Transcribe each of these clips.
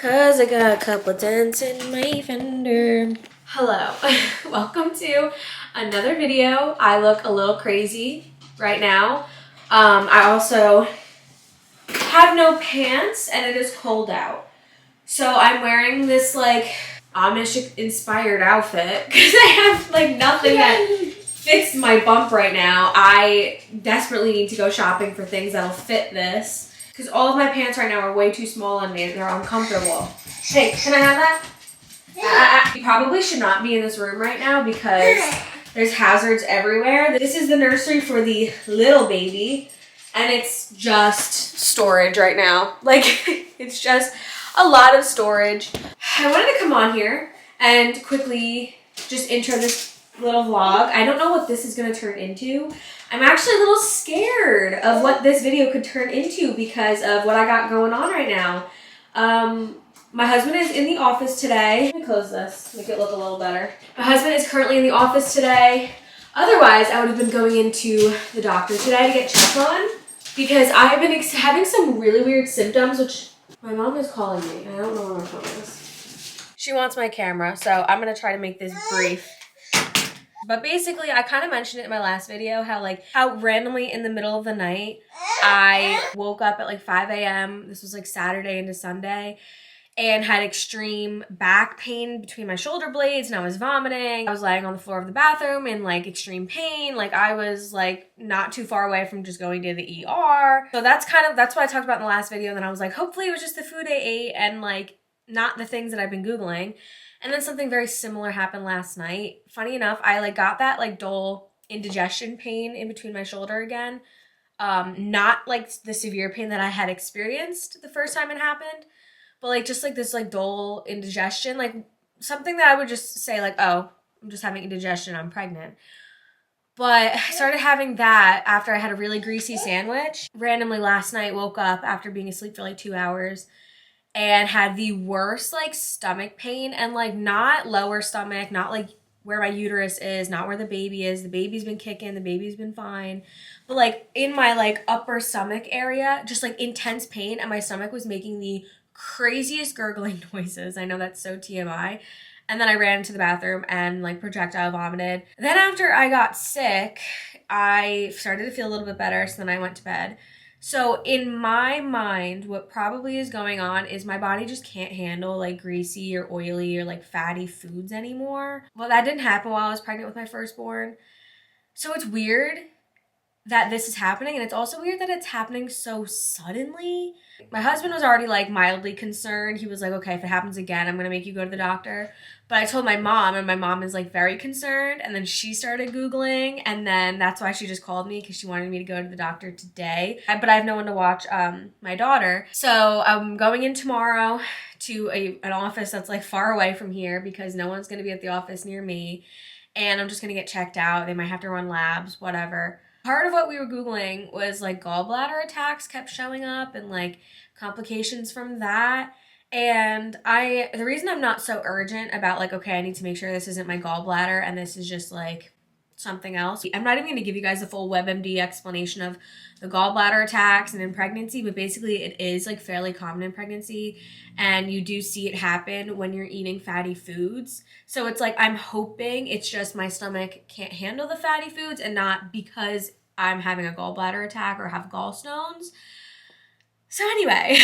Cause I got a couple dents in my fender. Hello, welcome to another video. I look a little crazy right now. I also have no pants and it is cold out. So I'm wearing this like Amish inspired outfit because I have like nothing that fits my bump right now. I desperately need to go shopping for things that'll fit this. Because all of my pants right now are way too small on me and they're uncomfortable. Hey, can I have that? You probably should not be in this room right now because there's hazards everywhere. This is the nursery for the little baby and it's just storage right now. Like, it's just a lot of storage. I wanted to come on here and quickly just intro this little vlog. I don't know what this is going to turn into. I'm actually a little scared of what this video could turn into because of what I got going on right now. My husband is in the office today. Let me close this, make it look a little better. My husband is currently in the office today. Otherwise, I would have been going into the doctor today to get checked on because I've been having some really weird symptoms, which my mom is calling me. I don't know where my phone is. She wants my camera, so I'm going to try to make this brief. But basically, I kind of mentioned it in my last video, how randomly in the middle of the night, I woke up at like 5 a.m. This was like Saturday into Sunday and had extreme back pain between my shoulder blades and I was vomiting. I was lying on the floor of the bathroom in like extreme pain. Like I was like not too far away from just going to the ER. So that's what I talked about in the last video. And then I was like, hopefully it was just the food I ate and like not the things that I've been Googling. And then something very similar happened last night. Funny enough, I like got that like dull indigestion pain in between my shoulder again. Not like the severe pain that I had experienced the first time it happened, but like just like this like dull indigestion, like something that I would just say like, oh, I'm just having indigestion, I'm pregnant. But I started having that after I had a really greasy sandwich. Randomly last night, woke up after being asleep for like 2 hours and had the worst like stomach pain and like not lower stomach, not like where my uterus is, not where the baby is. The baby's been kicking, the baby's been fine. But like in my like upper stomach area, just like intense pain and my stomach was making the craziest gurgling noises. I know that's so TMI. And then I ran into the bathroom and like projectile vomited. Then after I got sick, I started to feel a little bit better. So then I went to bed. So in my mind, what probably is going on is my body just can't handle like greasy or oily or like fatty foods anymore. Well, that didn't happen while I was pregnant with my firstborn. So it's weird that this is happening, and it's also weird that it's happening so suddenly. My husband was already like mildly concerned. He was like, okay, if it happens again, I'm gonna make you go to the doctor. But I told my mom, and my mom is like very concerned, and then she started Googling, and then that's why she just called me because she wanted me to go to the doctor today. But I have no one to watch my daughter. So I'm going in tomorrow to an office that's like far away from here because no one's gonna be at the office near me. And I'm just gonna get checked out. They might have to run labs, whatever. Part of what we were Googling was like gallbladder attacks kept showing up and like complications from that. And the reason I'm not so urgent about like, okay, I need to make sure this isn't my gallbladder and this is just like something else. I'm not even going to give you guys a full WebMD explanation of the gallbladder attacks and in pregnancy, but basically it is like fairly common in pregnancy and you do see it happen when you're eating fatty foods. So it's like, I'm hoping it's just my stomach can't handle the fatty foods and not because I'm having a gallbladder attack or have gallstones. So anyway,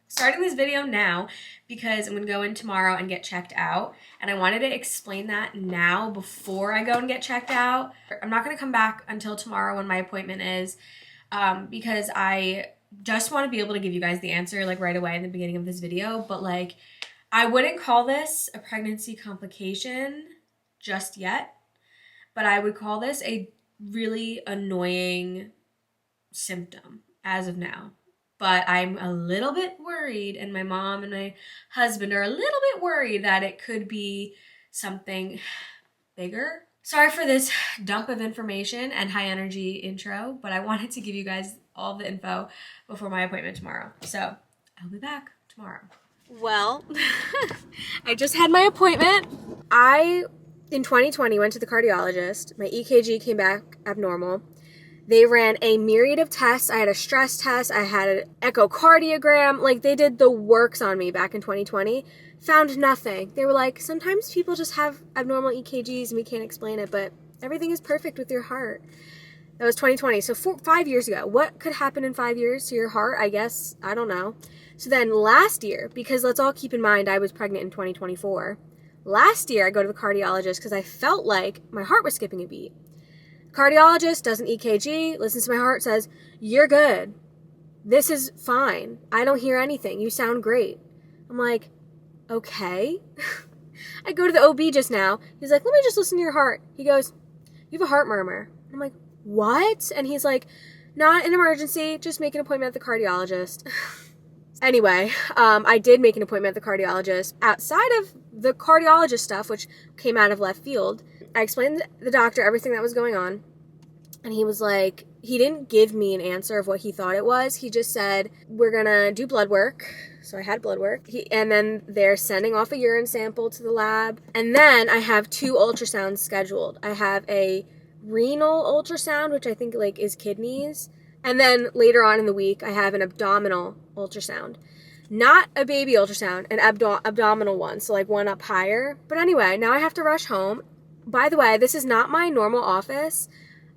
starting this video now because I'm going to go in tomorrow and get checked out. And I wanted to explain that now before I go and get checked out. I'm not going to come back until tomorrow when my appointment is because I just want to be able to give you guys the answer like right away in the beginning of this video. But like, I wouldn't call this a pregnancy complication just yet, but I would call this a really annoying symptom as of now. But I'm a little bit worried, and my mom and my husband are a little bit worried that it could be something bigger. Sorry for this dump of information and high energy intro, but I wanted to give you guys all the info before my appointment tomorrow. So I'll be back tomorrow. Well, I just had my appointment. In 2020, went to the cardiologist. My EKG came back abnormal. They ran a myriad of tests. I had a stress test. I had an echocardiogram. Like, they did the works on me back in 2020. Found nothing. They were like, sometimes people just have abnormal EKGs and we can't explain it, but everything is perfect with your heart. That was 2020. So 5 years ago. What could happen in 5 years to your heart? I guess, I don't know. So then last year, because let's all keep in mind I was pregnant in 2024. Last year I go to the cardiologist because I felt like my heart was skipping a beat. Cardiologist does an EKG, listens to my heart, says, you're good. This is fine. I don't hear anything. You sound great. I'm like, okay. I go to the OB just now. He's like, let me just listen to your heart. He goes, you have a heart murmur. I'm like, what? And he's like, not an emergency. Just make an appointment at the cardiologist. Anyway, I did make an appointment at the cardiologist. Outside of the cardiologist stuff, which came out of left field, I explained to the doctor everything that was going on. And he was like, he didn't give me an answer of what he thought it was. He just said, we're going to do blood work. So I had blood work. And then they're sending off a urine sample to the lab. And then I have 2 ultrasounds scheduled. I have a renal ultrasound, which I think like is kidneys. And then later on in the week, I have an abdominal ultrasound. Not a baby ultrasound, an abdominal one, so like one up higher. But anyway, now I have to rush home. By the way, this is not my normal office.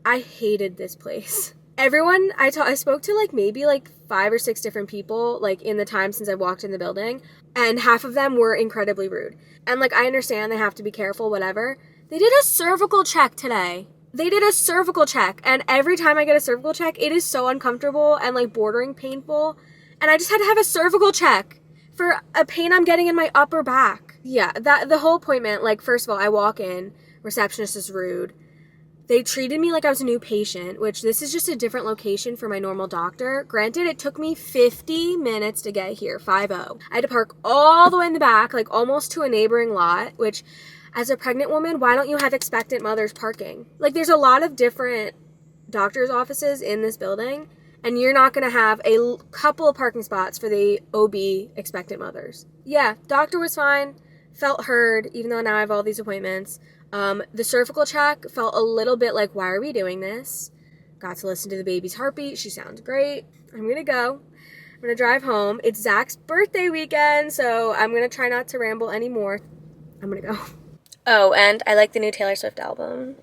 I hated this place. Everyone, I spoke to like maybe like 5 or 6 different people like in the time since I walked in the building. And half of them were incredibly rude. And like I understand they have to be careful, whatever. They did a cervical check today. They did a cervical check, and every time I get a cervical check, it is so uncomfortable and, like, bordering painful, and I just had to have a cervical check for a pain I'm getting in my upper back. Yeah, the whole appointment, like, first of all, I walk in, receptionist is rude. They treated me like I was a new patient, which this is just a different location for my normal doctor. Granted, it took me 50 minutes to get here, 50. I had to park all the way in the back, like, almost to a neighboring lot, which... As a pregnant woman, why don't you have expectant mothers parking? Like, there's a lot of different doctor's offices in this building, and you're not going to have a couple of parking spots for the OB expectant mothers. Yeah, doctor was fine, felt heard, even though now I have all these appointments. The cervical check felt a little bit like, why are we doing this? Got to listen to the baby's heartbeat. She sounds great. I'm going to go. I'm going to drive home. It's Zach's birthday weekend, so I'm going to try not to ramble anymore. I'm going to go. Oh, and I like the new Taylor Swift album.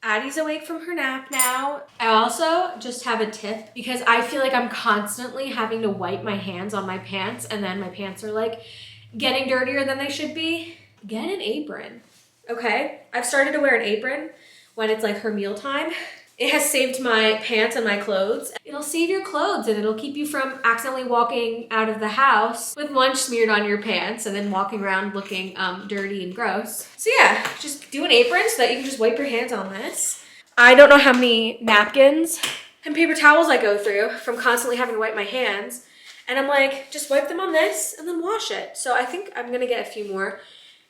Addie's awake from her nap now. I also just have a tip because I feel like I'm constantly having to wipe my hands on my pants and then my pants are like getting dirtier than they should be. Get an apron, okay? I've started to wear an apron when it's like her mealtime. It has saved my pants and my clothes. It'll save your clothes and it'll keep you from accidentally walking out of the house with lunch smeared on your pants and then walking around looking dirty and gross. So yeah, just do an apron so that you can just wipe your hands on this. I don't know how many napkins and paper towels I go through from constantly having to wipe my hands. And I'm like, just wipe them on this and then wash it. So I think I'm gonna get a few more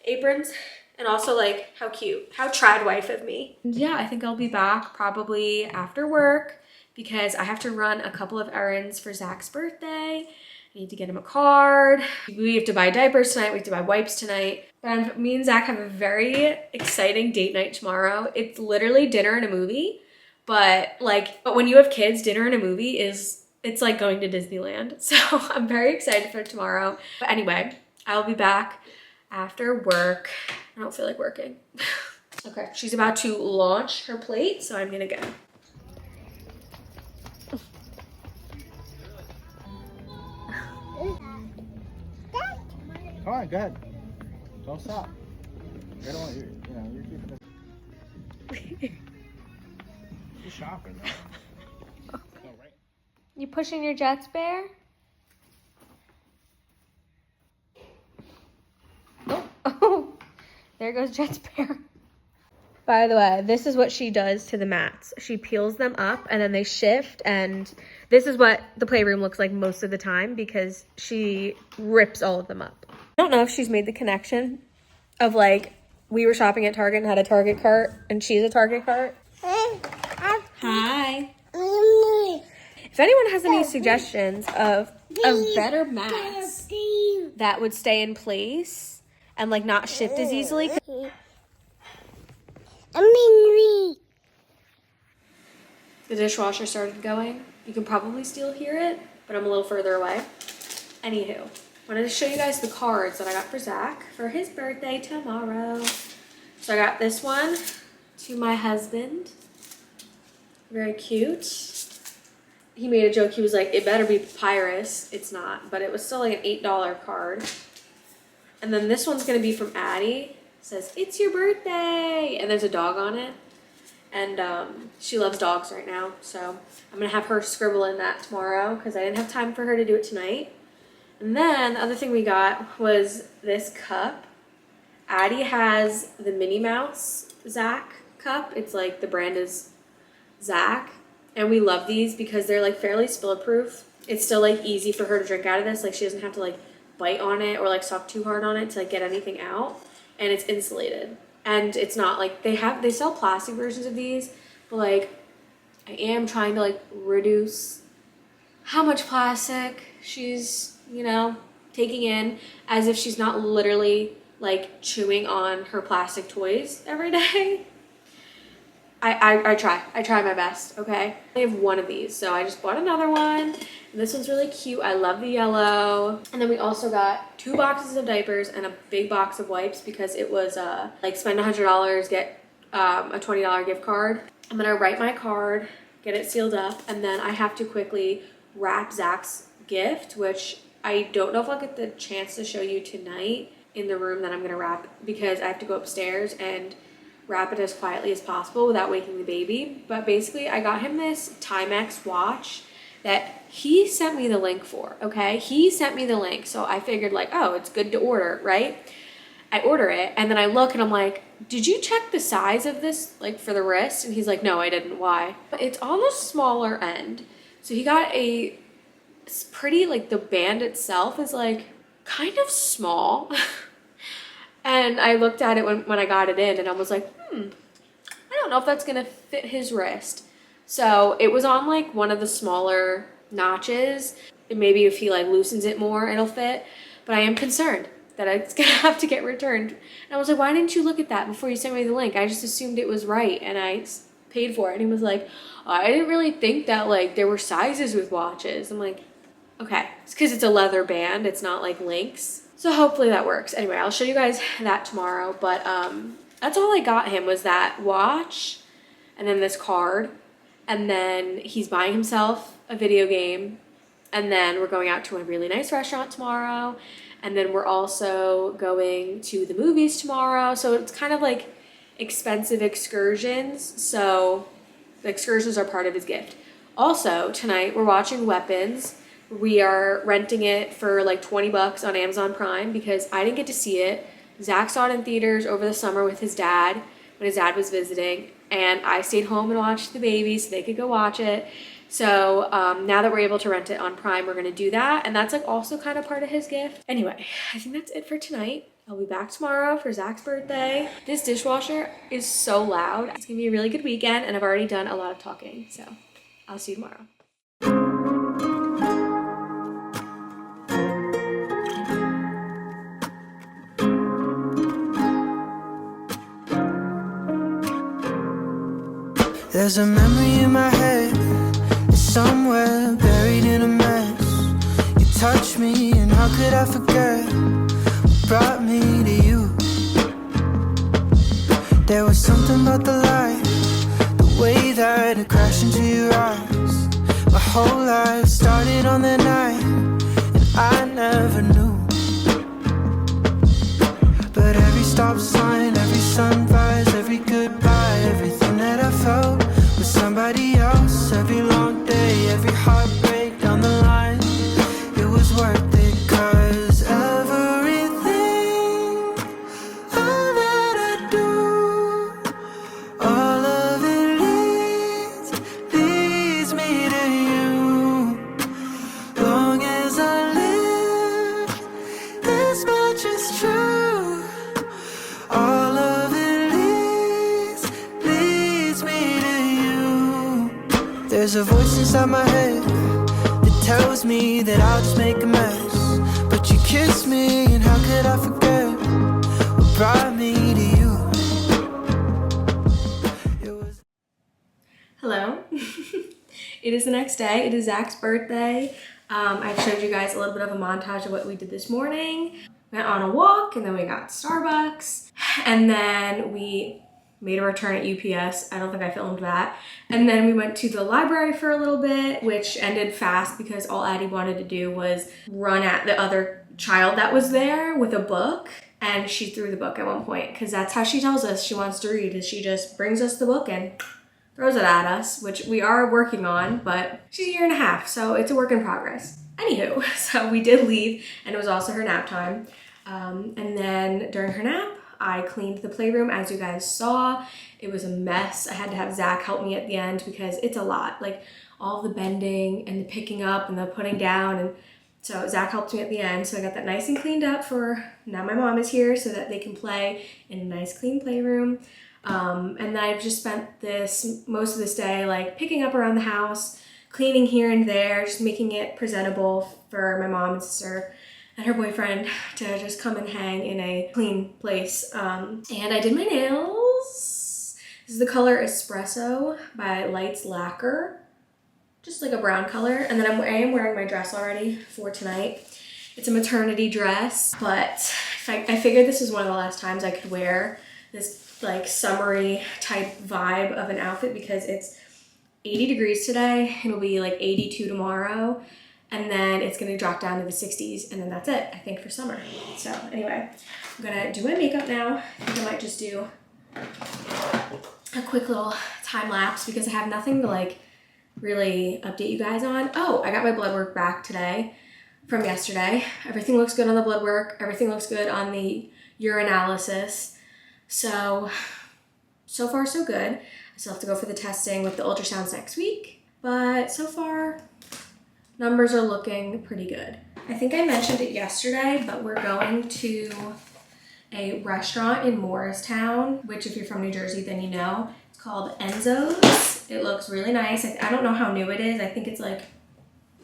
aprons. And also, like, how cute. How trad wife of me. Yeah, I think I'll be back probably after work because I have to run a couple of errands for Zach's birthday. I need to get him a card. We have to buy diapers tonight. We have to buy wipes tonight. And me and Zach have a very exciting date night tomorrow. It's literally dinner and a movie. But when you have kids, dinner and a movie it's like going to Disneyland. So I'm very excited for tomorrow. But anyway, I'll be back after work. I don't feel like working. Okay, she's about to launch her plate, so I'm gonna go. Come on, go ahead. Don't stop. I don't want you, you're keeping this. You're shopping, though. No, right? You pushing your Jets, Bear? Oh, there goes Jet's Bear. By the way, this is what she does to the mats. She peels them up and then they shift, and this is what the playroom looks like most of the time because she rips all of them up. I don't know if she's made the connection of like, we were shopping at Target and had a Target cart and she's a Target cart. Hi. If anyone has any suggestions of better mats that would stay in place and like not shift as easily. The dishwasher started going. You can probably still hear it, but I'm a little further away. Anywho, wanted to show you guys the cards that I got for Zach for his birthday tomorrow. So I got this one to my husband. Very cute. He made a joke. He was like, it better be papyrus. It's not, but it was still like an $8 card. And then this one's going to be from Addie. It says, it's your birthday. And there's a dog on it. And she loves dogs right now. So I'm going to have her scribble in that tomorrow because I didn't have time for her to do it tonight. And then the other thing we got was this cup. Addie has the Minnie Mouse Zach cup. It's like the brand is Zach. And we love these because they're like fairly spill proof. It's still like easy for her to drink out of this. Like she doesn't have to like bite on it or like suck too hard on it to like get anything out. And it's insulated. And it's not like they sell plastic versions of these, but like I am trying to like reduce how much plastic she's, you know, taking in, as if she's not literally like chewing on her plastic toys every day. I try my best, okay? I have one of these, so I just bought another one. This one's really cute. I love the yellow. And then we also got 2 boxes of diapers and a big box of wipes because it was like spend $100, get a $20 gift card. I'm gonna write my card, get it sealed up, and then I have to quickly wrap Zach's gift, which I don't know if I'll get the chance to show you tonight in the room that I'm gonna wrap because I have to go upstairs and wrap it as quietly as possible without waking the baby. But basically I got him this Timex watch that he sent me the link for, okay? He sent me the link, so I figured like, oh, it's good to order, right? I order it and then I look and I'm like, did you check the size of this like for the wrist? And he's like, no, I didn't. Why? It's on the smaller end. So he got it's pretty, like the band itself is like kind of small. And I looked at it when I got it in and I was like, I don't know if that's gonna fit his wrist. So it was on like one of the smaller notches. And maybe if he like loosens it more, it'll fit. But I am concerned that it's gonna have to get returned. And I was like, why didn't you look at that before you sent me the link? I just assumed it was right and I paid for it. And he was like, oh, I didn't really think that like there were sizes with watches. I'm like, okay, it's because it's a leather band. It's not like links. So hopefully that works. Anyway, I'll show you guys that tomorrow. But that's all I got him was that watch and then this card. And then he's buying himself a video game. And then we're going out to a really nice restaurant tomorrow. And then we're also going to the movies tomorrow. So it's kind of like expensive excursions. So the excursions are part of his gift. Also, tonight we're watching Weapons. We are renting it for like 20 bucks on Amazon Prime because I didn't get to see it. Zach saw it in theaters over the summer with his dad when his dad was visiting. And I stayed home and watched the baby so they could go watch it. So now that we're able to rent it on Prime, we're going to do that. And that's like also kind of part of his gift. Anyway, I think that's it for tonight. I'll be back tomorrow for Zach's birthday. This dishwasher is so loud. It's going to be a really good weekend. And I've already done a lot of talking. So I'll see you tomorrow. There's a memory in my head, it's somewhere buried in a mess. You touched me and how could I forget what brought me to you? There was something about the light, the way that it crashed into your eyes. My whole life started on that night and I never knew. But every stop sign, every sunrise, every goodbye, everything that I felt with somebody else, every long day, every heartbreak down the line, it was worth it. Cause everything, all that I do, all of it leads me to you. Long as I live, this much is true. All of it leads me to you. There's a voice inside my head that tells me that I'll just make a mess. But you kissed me and how could I forget what brought me to you? Hello. It is the next day. It is Zach's birthday. I've showed you guys a little bit of a montage of what we did this morning. Went on a walk and then we got Starbucks and then we made a return at UPS. I don't think I filmed that. And then we went to the library for a little bit, which ended fast because all Addie wanted to do was run at the other child that was there with a book. And she threw the book at one point because that's how she tells us she wants to read, is she just brings us the book and throws it at us, which we are working on, but she's a year and a half, so it's a work in progress. Anywho, so we did leave and it was also her nap time. And then during her nap, I cleaned the playroom. As you guys saw, it was a mess. I had to have Zach help me at the end because it's a lot, like all the bending and the picking up and the putting down. And so Zach helped me at the end. So I got that nice and cleaned up for now my mom is here so that they can play in a nice clean playroom. And then I've just spent most of this day like picking up around the house, cleaning here and there, just making it presentable for my mom and sister and her boyfriend to just come and hang in a clean place. And I did my nails. This is the color Espresso by Lights Lacquer, just like a brown color. And then I am wearing my dress already for tonight. It's a maternity dress, but I figured this is one of the last times I could wear this like summery type vibe of an outfit because it's 80 degrees today. It'll be like 82 tomorrow. And then it's gonna drop down to the 60s and then that's it, I think, for summer. So anyway, I'm gonna do my makeup now. I think I might just do a quick little time lapse because I have nothing to like really update you guys on. Oh, I got my blood work back today from yesterday. Everything looks good on the blood work. Everything looks good on the urinalysis. So far so good. I still have to go for the testing with the ultrasounds next week, but so far, numbers are looking pretty good. I think I mentioned it yesterday, but we're going to a restaurant in Morristown, which if you're from New Jersey, then you know. It's called Enzo's. It looks really nice. I don't know how new it is. I think it's like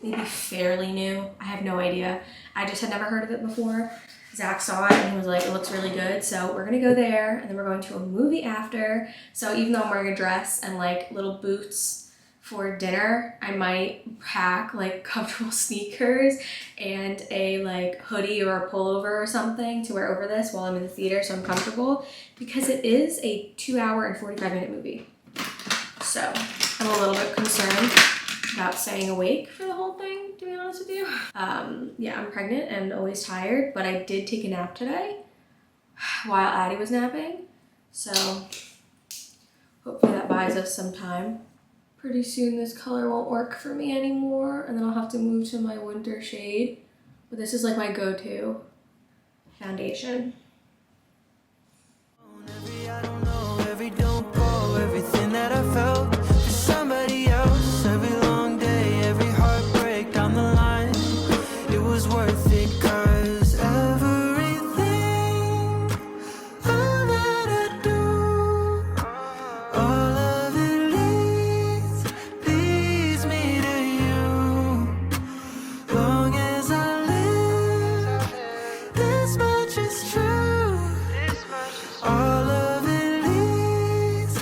maybe fairly new. I have no idea. I just had never heard of it before. Zach saw it and he was like, it looks really good. So we're gonna go there and then we're going to a movie after. So even though I'm wearing a dress and like little boots for dinner, I might pack like comfortable sneakers and a like hoodie or a pullover or something to wear over this while I'm in the theater so I'm comfortable, because it is a 2-hour and 45-minute movie. So I'm a little bit concerned about staying awake for the whole thing, to be honest with you. Yeah, I'm pregnant and always tired, but I did take a nap today while Addie was napping. So hopefully that buys us some time. Pretty soon this color won't work for me anymore and then I'll have to move to my winter shade. But this is like my go-to foundation. I don't know, every don't go, everything that I felt for somebody else, every long day, every heartbreak down the line, it was worth it, 'cause everything, all that I do, all of it leads me to you. Long as I live, this much is true. All of it leads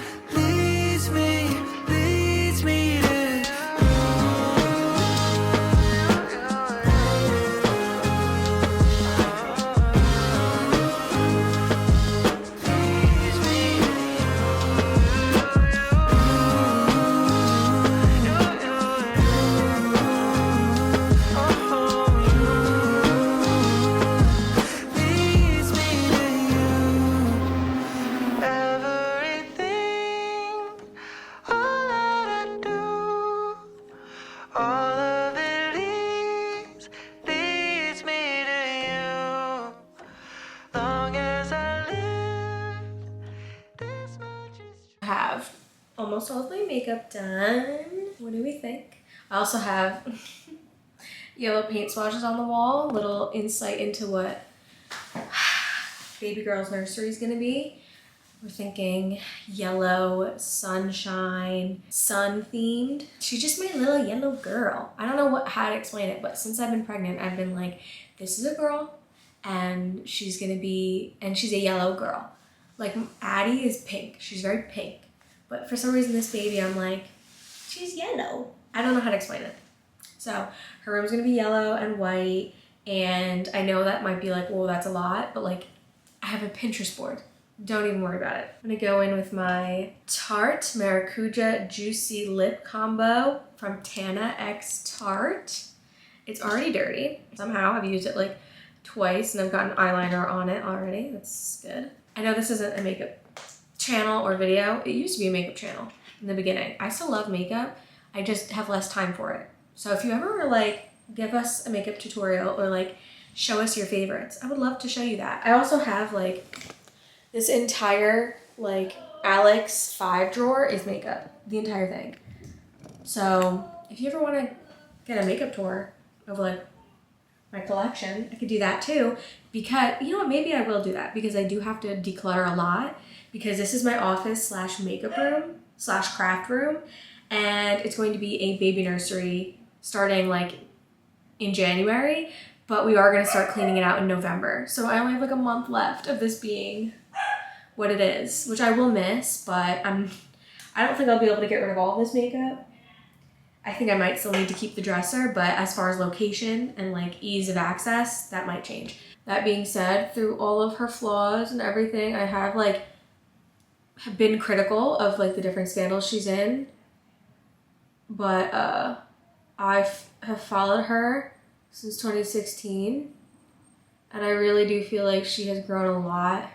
me to Have almost all of my makeup done. What do we think? I also have yellow paint swatches on the wall, little insight into what baby girl's nursery is gonna be. We're thinking yellow, sunshine, sun themed. She's just my little yellow girl. I don't know how to explain it, but since I've been pregnant, I've been like, this is a girl and she's a yellow girl. Like Addie is pink, she's very pink. But for some reason this baby, I'm like, she's yellow. I don't know how to explain it. So her room's gonna be yellow and white, and I know that might be like, well, that's a lot, but like I have a Pinterest board. Don't even worry about it. I'm gonna go in with my Tarte Maracuja Juicy Lip Combo from Tana X Tarte. It's already dirty. Somehow I've used it like twice and I've gotten eyeliner on it already. That's good. I know this isn't a makeup channel or video. It used to be a makeup channel in the beginning. I still love makeup. I just have less time for it. So if you ever were like, give us a makeup tutorial or like show us your favorites, I would love to show you that. I also have like this entire like Alex 5 drawer is makeup, the entire thing. So if you ever want to get a makeup tour of like my collection, I could do that too, because you know what, maybe I will do that because I do have to declutter a lot, because this is my office / makeup room / craft room, and it's going to be a baby nursery starting like in January, but we are going to start cleaning it out in November. So I only have like a month left of this being what it is, which I will miss, but I don't think I'll be able to get rid of all of this makeup. I think I might still need to keep the dresser, but as far as location and like ease of access, that might change. That being said, through all of her flaws and everything, I have like been critical of like the different scandals she's in, but I have followed her since 2016, and I really do feel like she has grown a lot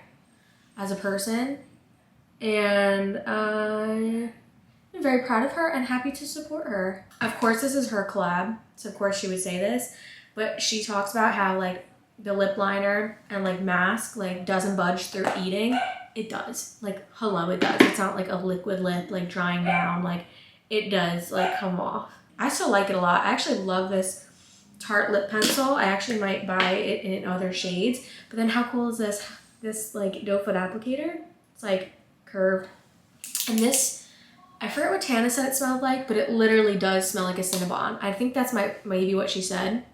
as a person, and I'm very proud of her and happy to support her. Of course, this is her collab, so of course she would say this, but she talks about how like the lip liner and like mask like doesn't budge through eating. It does. Like, hello, it does. It's not like a liquid lip like drying down. Like, it does like come off. I still like it a lot. I actually love this Tarte lip pencil. I actually might buy it in other shades. But then how cool is this? This like doe foot applicator. It's like curved. And this, I forget what Tana said it smelled like, but it literally does smell like a Cinnabon. I think that's maybe what she said.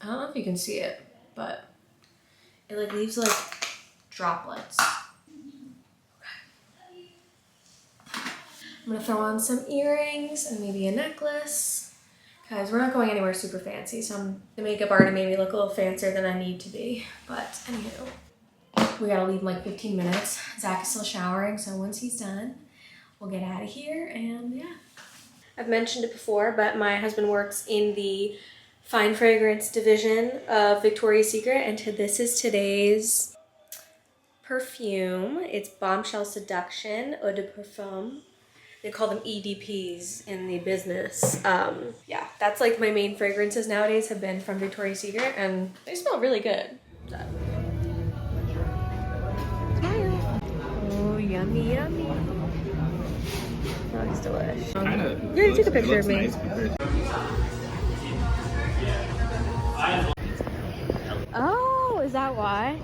I don't know if you can see it, but it like leaves like droplets. I'm gonna throw on some earrings and maybe a necklace, because we're not going anywhere super fancy, so the makeup already made me look a little fancier than I need to be. But anywho, we gotta leave in like 15 minutes. Zach is still showering, so once he's done, we'll get out of here, and yeah. I've mentioned it before, but my husband works in the fine fragrance division of Victoria's Secret, and this is today's perfume. It's Bombshell Seduction Eau de Parfum. They call them EDPs in the business. Yeah, that's like my main fragrances nowadays have been from Victoria's Secret, and they smell really good. So. Oh, yummy, yummy. That looks delish. Yeah, take a picture of me. Nice. Oh, is that why?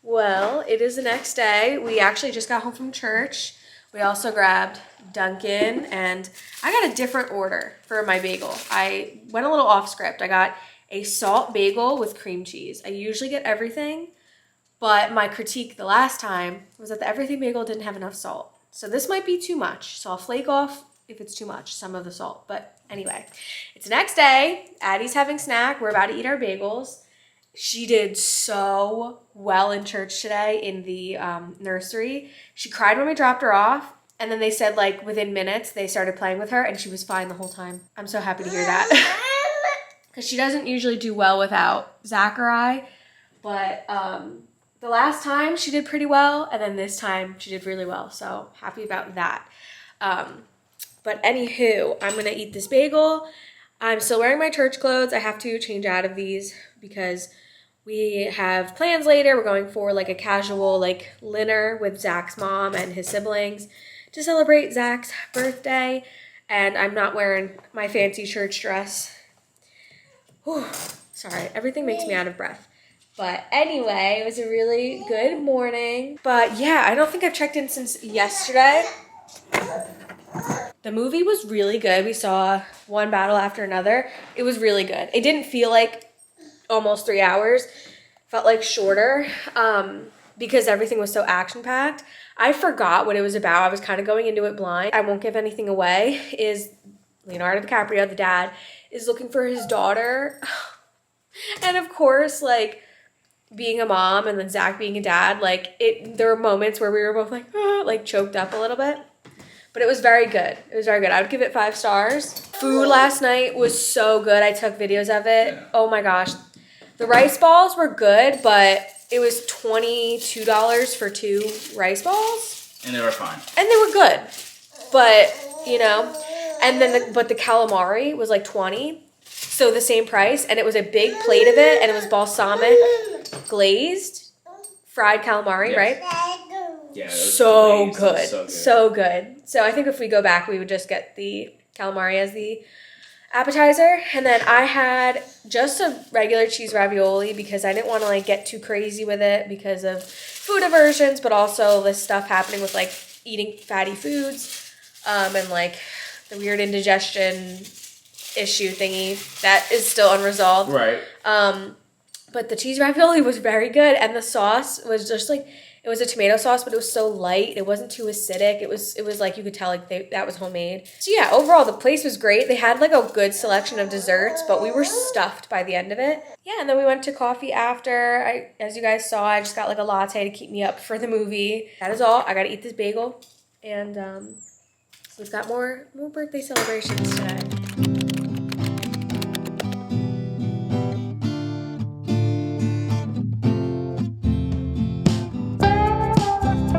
Well, it is the next day. We actually just got home from church. We also grabbed Dunkin', and I got a different order for my bagel. I went a little off script. I got a salt bagel with cream cheese. I usually get everything, but my critique the last time was that the everything bagel didn't have enough salt. So this might be too much. So I'll flake off if it's too much, some of the salt. But anyway, it's the next day. Addie's having snack. We're about to eat our bagels. She did so well in church today in the nursery. She cried when we dropped her off, and then they said like within minutes they started playing with her, and she was fine the whole time. I'm so happy to hear that. Because she doesn't usually do well without Zach or I, but the last time she did pretty well, and then this time she did really well, so happy about that. But anywho, I'm gonna eat this bagel. I'm still wearing my church clothes. I have to change out of these because we have plans later. We're going for like a casual like dinner with Zach's mom and his siblings to celebrate Zach's birthday. And I'm not wearing my fancy church dress. Whew, sorry, everything makes me out of breath. But anyway, it was a really good morning. But yeah, I don't think I've checked in since yesterday. The movie was really good. We saw one battle after another. It was really good. It didn't feel like almost 3 hours. Felt like shorter. because everything was so action-packed. I forgot what it was about. I was kind of going into it blind. I won't give anything away. Is Leonardo DiCaprio, the dad, is looking for his daughter. And of course, like, being a mom and then Zach being a dad, like, there were moments where we were both like, like choked up a little bit. But it was very good. It was very good. I would give it 5 stars. Food last night was so good. I took videos of it. Yeah. Oh my gosh. The rice balls were good, but it was $22 for 2 rice balls. And they were fine. And they were good. But, you know, and then but the calamari was like 20. So the same price, and it was a big plate of it, and it was balsamic glazed fried calamari, yes. Right? Yeah, so good. So good. So I think if we go back, we would just get the calamari as the appetizer. And then I had just a regular cheese ravioli because I didn't want to like get too crazy with it because of food aversions, but also this stuff happening with like eating fatty foods and like the weird indigestion issue thingy that is still unresolved. Right. But the cheese ravioli was very good, and the sauce was just like, it was a tomato sauce, but it was so light. It wasn't too acidic. It was like you could tell like that was homemade. So yeah, overall the place was great. They had like a good selection of desserts, but we were stuffed by the end of it. Yeah, and then we went to coffee after. As you guys saw, I just got like a latte to keep me up for the movie. That is all. I gotta eat this bagel, and so we've got more birthday celebrations today.